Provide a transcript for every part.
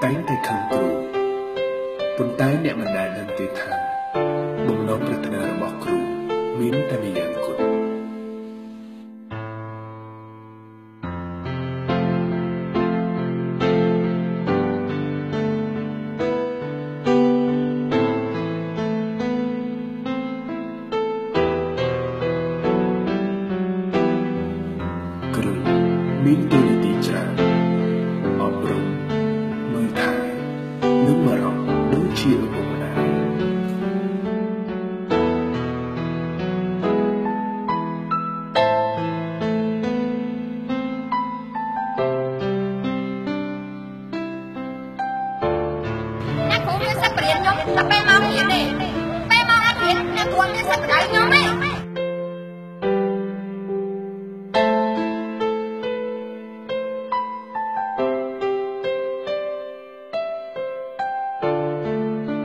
តែងតែខឹងគ្រូប៉ុន្តែអ្នកមិនដែលដឹងទេថាបំណងប្រាថ្នារបស់គ្រូមានតែម្យ៉ាងគត់គ្រូមានតួនាទីច្រើនអប់រំមើលថែនិងបារម្ភដូចជាឪពុកម្ដាយអ្នកគ្រូមានសិទ្ធិបរៀនខ្ញុំតែពេលមករៀនទេពេលមកអត់រៀនអ្នកគ្រូមានសិទ្ធិបដៅខ្ញុំទេ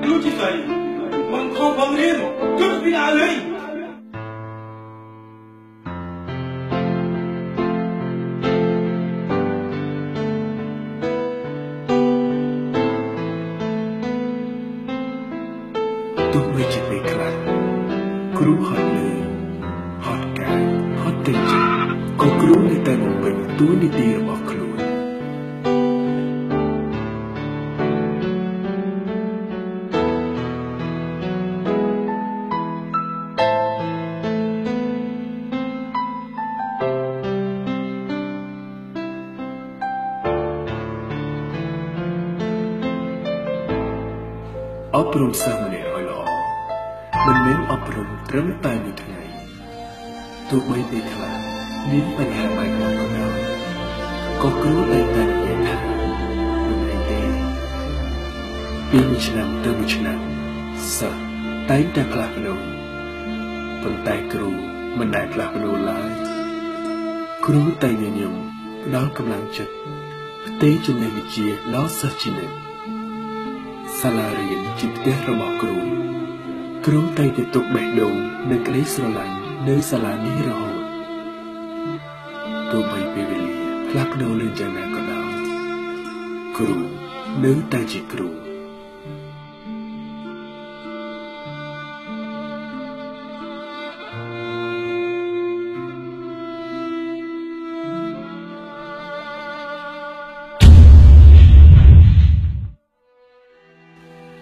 លោកជីស្រីមិនខំបង្រៀនគឺពីណាលេងទោះបីជាពេលខ្លះគ្រូហត់នឿយហត់កាយហត់ទឹកចិត្តក៏គ្រូនៅតែបំពេញតួនាទីរបស់ខ្លួនអប់រំសិស្សម្នាក់ឲ្យល្អមិនមែនអប់រំត្រឹមតែមួយថ្ងៃទោះបីពេលខ្លះមានបញ្ហាបែបនេះក៏ដោយក៏គ្រូតែងតែនិយាយថាមិនអីទេពីមួយឆ្នាំទៅមួយឆ្នាំសិស្សតែងតែផ្លាស់ប្ដូរប៉ុន្តែគ្រូមិនដែលផ្លាស់ប្ដូរឡើយគ្រូតែញញឹមផ្ដល់កម្លាំងចិត្តផ្ទេរចំណេះវិជ្ជាដល់សិស្សជានិច្ចសាលារៀនជាផ្ទះរបស់គ្រូតែងតែទុកបេះដូងនិងក្តីស្រឡាញ់នៅសាលានេះរហូតទោះបីពេលវេលាផ្លាស់ប្ដូរលឿនយ៉ាងណាក៏ដោយគ្រូនៅតែជាគ្រូ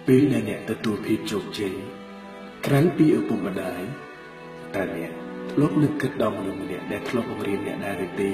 ពេលដែលអ្នកទទួលភាពជោគជ័យក្រៅពីឪពុកម្ដាយតើអ្នកធ្លាប់នឹកគិតដល់មនុស្សម្នាក់ដែលធ្លាប់បង្រៀនអ្នកដែរឬទេ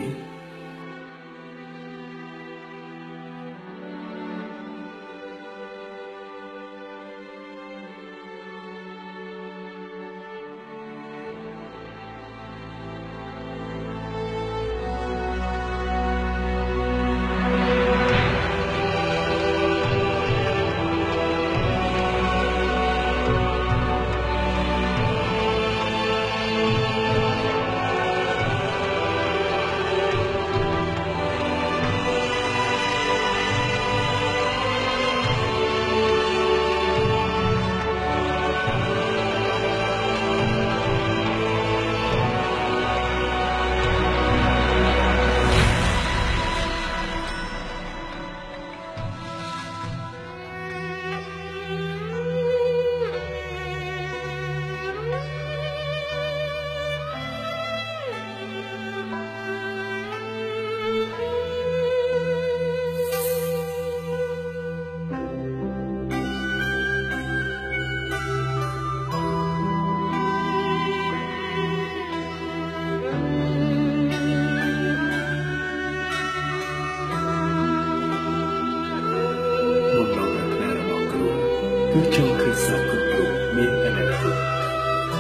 គឺចង់ឃើញសិស្សគ្រប់រូបមានអនាគត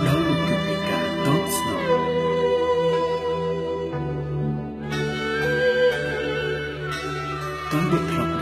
ដោយមិនគិតពីការតបស្នងតើអ្នកធ្លាប់